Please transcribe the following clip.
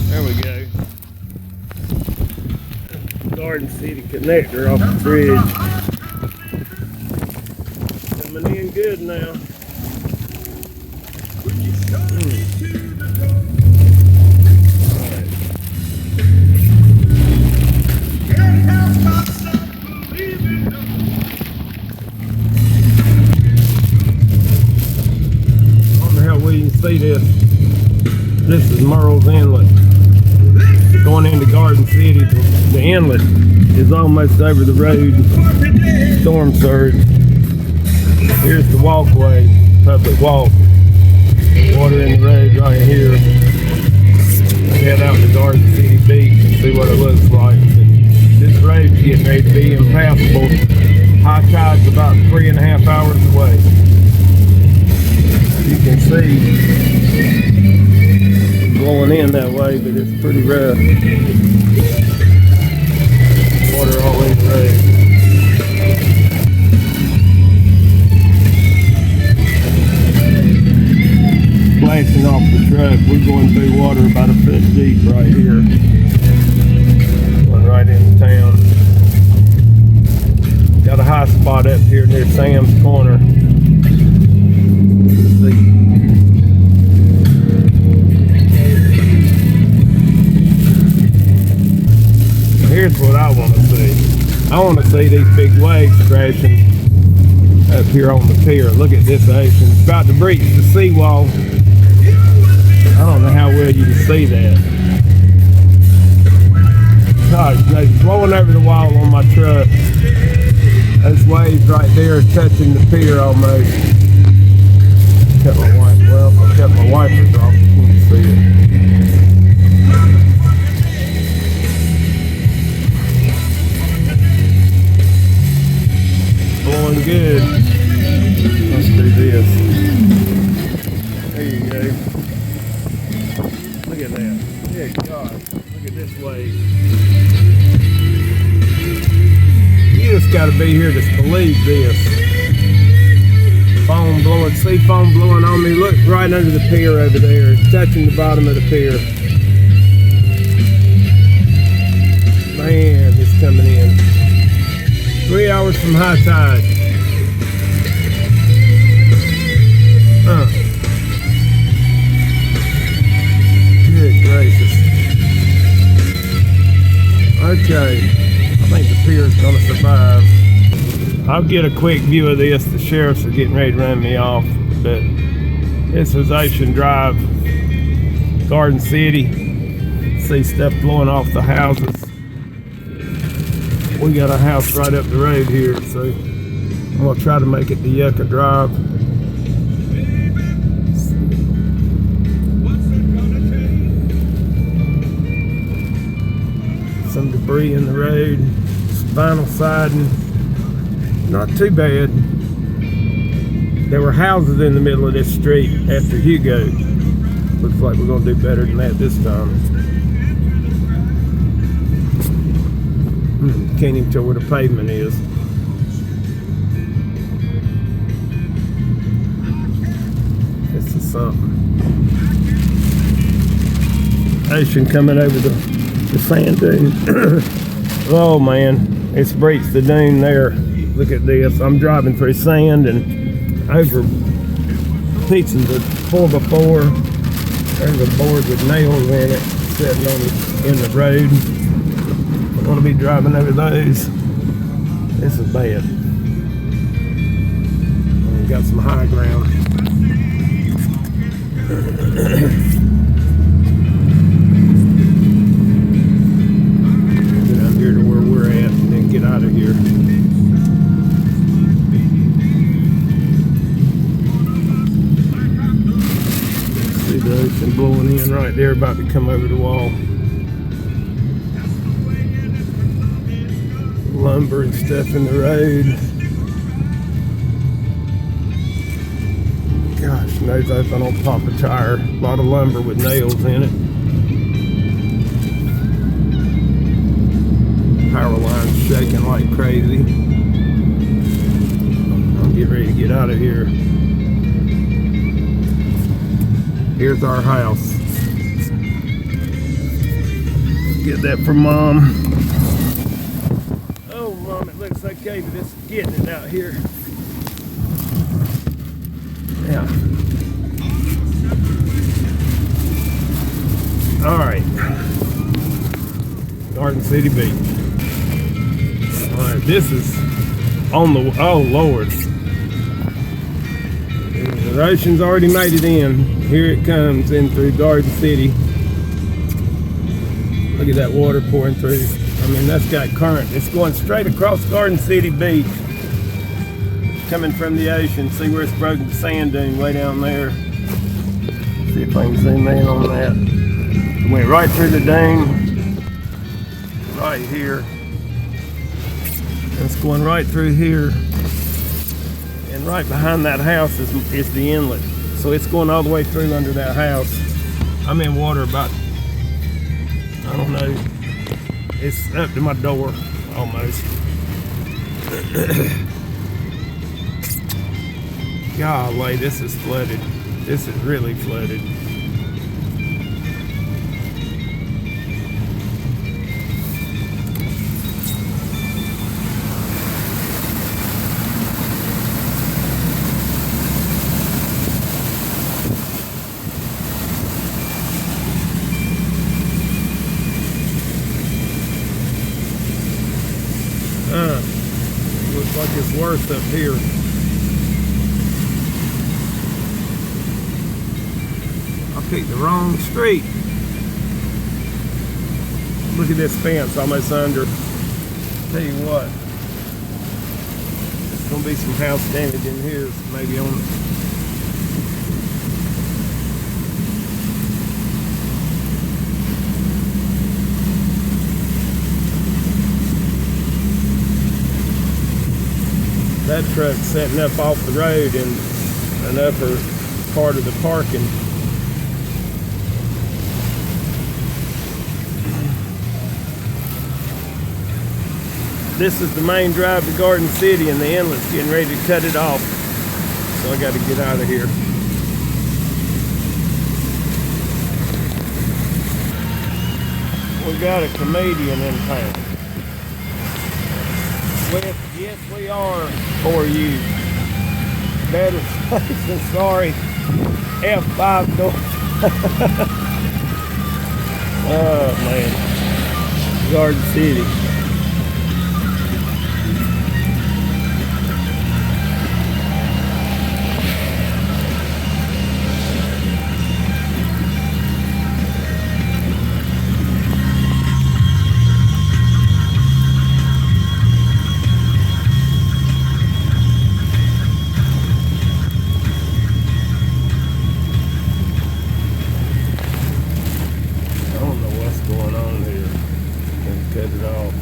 There we go. Garden City connector off the bridge. Coming in good now. I wonder how well you can see this. This is Murrells Inlet. Going into Garden City, the inlet is almost over the road. Storm surge. Here's the walkway, public walk. Water in the road right here. Head out to Garden City Beach and see what it looks like. This road's getting ready to be impassable. High tide's about 3.5 hours away. You can see blowing in that way, but it's pretty rough. Water all in the road. Splashing off the truck. We're going through water about a foot deep right here. Going right into town. Got a high spot up here near Sam's Corner. Here's what I want to see. I want to see these big waves crashing up here on the pier. Look at this ocean. It's about to breach the seawall. I don't know how well you can see that. Gosh, they're blowing over the wall on my truck. Those waves right there touching the pier almost. Cut my wiper. Well, I cut my wipers off. You can't see it. Blowing good. Let's do this. There you go. Look at that. Good God. Look at this wave. You just got to be here to believe this. Foam blowing, see foam blowing on me. Look right under the pier over there. It's touching the bottom of the pier. Man, it's coming in. 3 hours from high tide. Good gracious. Okay, I think the pier's gonna survive. I'll get a quick view of this. The sheriffs are getting ready to run me off, but this is Ocean Drive, Garden City. See stuff blowing off the houses. We got a house right up the road here, so I'm gonna try to make it to Yucca Drive. Some debris in the road, vinyl siding, not too bad. There were houses in the middle of this street after Hugo. Looks like we're gonna do better than that this time. Can't even tell where the pavement is. This is something. Ocean coming over the sand dune. Oh man, it's breached the dune there. Look at this. I'm driving through sand and over pieces of 4x4. There's a board with nails in it sitting in the road. I want to be driving over those. This is bad. We got some high ground. Get out here to where we're at and then get out of here. See the ocean blowing in right there, about to come over the wall. Lumber and stuff in the road. Gosh, knows if I don't pop a tire. A lot of lumber with nails in it. Power line's shaking like crazy. I'll get ready to get out of here. Here's our house. get that from Mom. Oh, Mom, it looks okay, but it's getting it out here. Yeah. All right. Garden City Beach. All right, this is on the, oh Lord. The ocean's already made it in. Here it comes in through Garden City. Look at that water pouring through. I mean, that's got current. It's going straight across Garden City Beach. Coming from the ocean. See where it's broken the sand dune way down there. See if I can zoom in on that. It went right through the dune. Right here. It's going right through here. And right behind that house is the inlet. So it's going all the way through under that house. I'm in water about, I don't know, it's up to my door almost. Golly, this is flooded. This is really flooded. Looks like it's worse up here. I picked the wrong street. Look at this fence almost under. Tell you what, there's gonna be some house damage in here, maybe on. That truck's setting up off the road in an upper part of the parking. This is the main drive to Garden City, and the inlet's getting ready to cut it off. So I got to get out of here. We got a comedian in town. With, yes, we are for you. Better safe than sorry. F5 door. Oh man, Garden City. Cut it off.